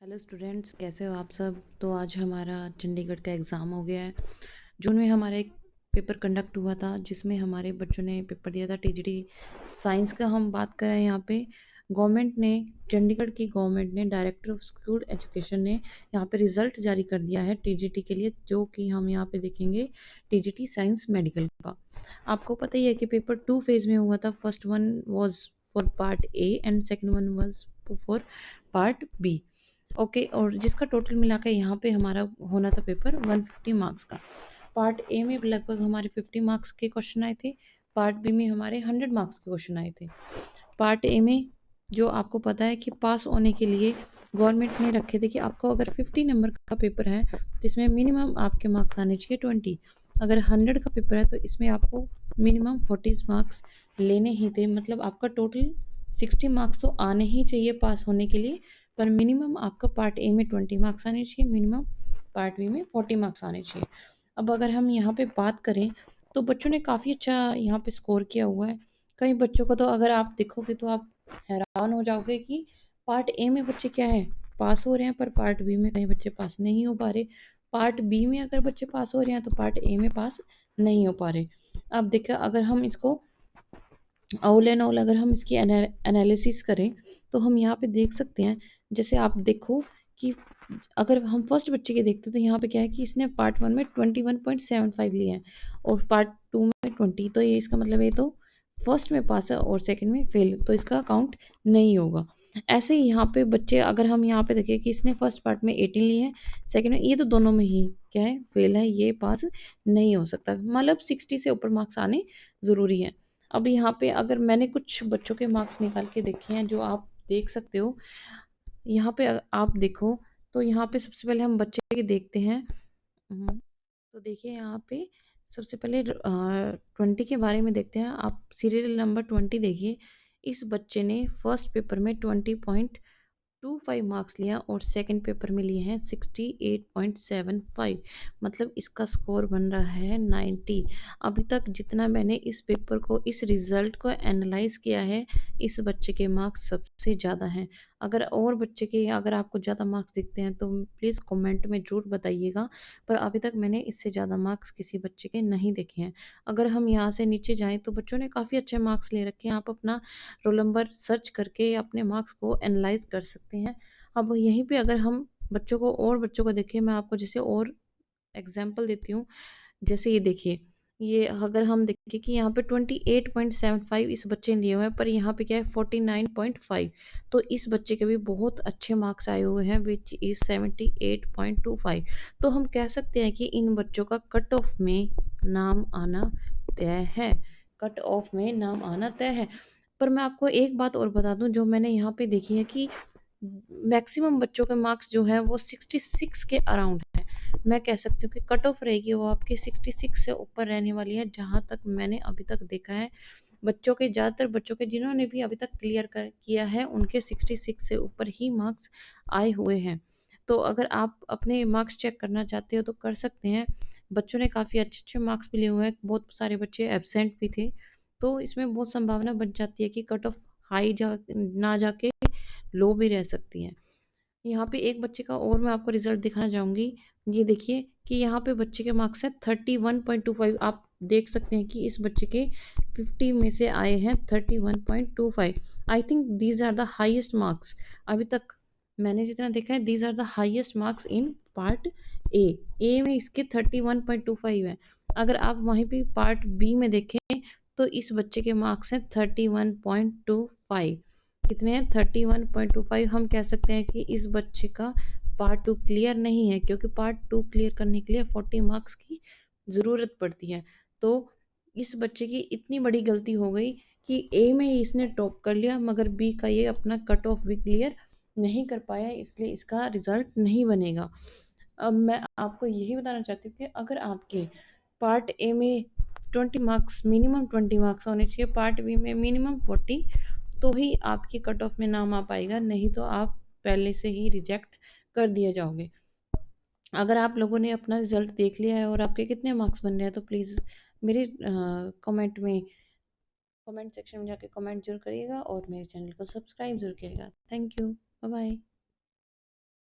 Hello students, कैसे हो आप सब। तो आज हमारा चंडीगढ़ का एग्ज़ाम हो गया है। जून में हमारा एक पेपर कंडक्ट हुआ था जिसमें हमारे बच्चों ने पेपर दिया था टीजीटी साइंस का। हम बात कर रहे हैं यहाँ पे गवर्नमेंट ने, चंडीगढ़ की गवर्नमेंट ने, डायरेक्टर ऑफ स्कूल एजुकेशन ने यहाँ पे रिज़ल्ट जारी कर दिया है टीजीटी के लिए, जो कि हम यहाँ पे देखेंगे टीजीटी साइंस मेडिकल का। आपको पता ही है कि पेपर 2 फेज़ में हुआ था। First one was for part A and second one was for part B. Okay, और जिसका टोटल मिला के यहाँ पे हमारा होना था पेपर 150 मार्क्स का। पार्ट ए में लगभग हमारे 50 मार्क्स के क्वेश्चन आए थे, पार्ट बी में हमारे 100 मार्क्स के क्वेश्चन आए थे। पार्ट ए में जो आपको पता है कि पास होने के लिए गवर्नमेंट ने रखे थे कि आपको अगर 50 नंबर का पेपर है तो इसमें मिनिमम आपके मार्क्स आने चाहिए 20। अगर 100 का पेपर है तो इसमें आपको मिनिमम 40 मार्क्स लेने ही थे। मतलब आपका टोटल 60 मार्क्स तो आने ही चाहिए पास होने के लिए, पर मिनिमम आपका पार्ट ए में 20 मार्क्स आने चाहिए, मिनिमम पार्ट बी में 40 मार्क्स आने चाहिए। अब अगर हम यहाँ पे बात करें तो बच्चों ने काफ़ी अच्छा यहाँ पे स्कोर किया हुआ है। कई बच्चों को तो अगर आप देखोगे तो आप हैरान हो जाओगे कि पार्ट ए में बच्चे क्या है, पास हो रहे हैं, पर पार्ट बी में कई बच्चे पास नहीं हो पा रहे। पार्ट बी में अगर बच्चे पास हो रहे हैं तो पार्ट ए में पास नहीं हो पा रहे। अब देखिए, अगर हम इसको ऑल एंड ऑल अगर हम इसकी एनालिसिस करें तो हम यहाँ पे देख सकते हैं। जैसे आप देखो कि अगर हम फर्स्ट बच्चे के देखते हैं तो यहाँ पे क्या है कि इसने पार्ट 1 में 21.75 लिए हैं और पार्ट 2 में 20। तो ये इसका मतलब ये तो फर्स्ट में पास है और सेकंड में फेल, तो इसका काउंट नहीं होगा। ऐसे ही यहाँ पे बच्चे, अगर हम यहाँ पे देखें कि इसने फर्स्ट पार्ट में 18 लिए हैं, सेकंड में, ये तो दोनों में ही क्या है, फेल है, ये पास नहीं हो सकता। मतलब 60 से ऊपर मार्क्स आने ज़रूरी है। अब यहाँ पे अगर मैंने कुछ बच्चों के मार्क्स निकाल के देखे हैं जो आप देख सकते हो। यहाँ पे आप देखो तो यहाँ पे सबसे पहले हम बच्चे के देखते हैं। तो देखिए यहाँ पे सबसे पहले 20 के बारे में देखते हैं। आप सीरियल नंबर 20 देखिए। इस बच्चे ने फर्स्ट पेपर में 20.25 मार्क्स लिया और सेकंड पेपर में लिए हैं 68.75। मतलब इसका स्कोर बन रहा है 90। अभी तक जितना मैंने इस पेपर को, इस रिज़ल्ट को एनालाइज किया है, इस बच्चे के मार्क्स सबसे ज़्यादा हैं। अगर और बच्चे के, अगर आपको ज़्यादा मार्क्स दिखते हैं तो प्लीज़ कमेंट में ज़रूर बताइएगा, पर अभी तक मैंने इससे ज़्यादा मार्क्स किसी बच्चे के नहीं देखे हैं। अगर हम यहाँ से नीचे जाएँ तो बच्चों ने काफ़ी अच्छे मार्क्स ले रखे हैं। आप अपना रोल नंबर सर्च करके अपने मार्क्स को एनालाइज कर सकते हैं। अब यहीं पे अगर हम बच्चों को, और बच्चों को देखें, मैं आपको जैसे और एग्जांपल देती हूँ। जैसे ये देखिए, ये अगर हम देखें कि यहाँ पे 28.75 इस बच्चे ने लिए हुए हैं, पर यहाँ पे क्या है 49.5। तो इस बच्चे के भी बहुत अच्छे मार्क्स आए हुए हैं, विच इज़ 78.25। तो हम कह सकते हैं कि इन बच्चों का कट ऑफ में नाम आना तय है। कट ऑफ में नाम आना तय है। पर मैं आपको एक बात और बता दूं जो मैंने यहाँ पे देखी है कि मैक्सिमम बच्चों के मार्क्स जो है वो 66 के अराउंड है। मैं कह सकती हूँ कि कट ऑफ रहेगी वो आपकी 66 से ऊपर रहने वाली है, जहाँ तक मैंने अभी तक देखा है। बच्चों के, ज़्यादातर बच्चों के जिन्होंने भी अभी तक क्लियर कर किया है, उनके 66 से ऊपर ही मार्क्स आए हुए हैं। तो अगर आप अपने मार्क्स चेक करना चाहते हो तो कर सकते हैं। बच्चों ने काफ़ी अच्छे अच्छे मार्क्स भी लिए हुए हैं, बहुत सारे बच्चे एबसेंट भी थे। तो इसमें बहुत संभावना बन जाती है कि कट ऑफ हाई ना जाके लो भी रह सकती हैं। यहाँ पे एक बच्चे का और मैं आपको रिजल्ट दिखाना चाहूँगी। ये देखिए कि यहाँ पे बच्चे के मार्क्स हैं 31.25। आप देख सकते हैं कि इस बच्चे के 50 में से आए हैं 31.25। I think these are the highest marks अभी तक मैंने जितना देखा है। These are the highest marks in part A. A में इसके 31.25 है। अगर आप वहीं पे पार्ट बी में देखें तो इस बच्चे के मार्क्स हैं 31.25। कितने हैं, 31.25। हम कह सकते हैं कि इस बच्चे का पार्ट 2 क्लियर नहीं है, क्योंकि पार्ट 2 क्लियर करने के लिए 40 मार्क्स की ज़रूरत पड़ती है। तो इस बच्चे की इतनी बड़ी गलती हो गई कि ए में ही इसने टॉप कर लिया, मगर बी का ये अपना कट ऑफ भी क्लियर नहीं कर पाया, इसलिए इसका रिजल्ट नहीं बनेगा। अब मैं आपको यही बताना चाहती हूँ कि अगर आपके पार्ट ए में 20 मार्क्स, मिनिमम 20 मार्क्स होने चाहिए, पार्ट बी में मिनिमम 40, तो ही आपकी कट ऑफ में नाम आ पाएगा, नहीं तो आप पहले से ही रिजेक्ट कर दिए जाओगे। अगर आप लोगों ने अपना रिजल्ट देख लिया है और आपके कितने मार्क्स बन रहे हैं तो प्लीज़ मेरे कमेंट सेक्शन में जाके कमेंट जरूर करिएगा और मेरे चैनल को सब्सक्राइब जरूर करिएगा। Thank you, bye bye.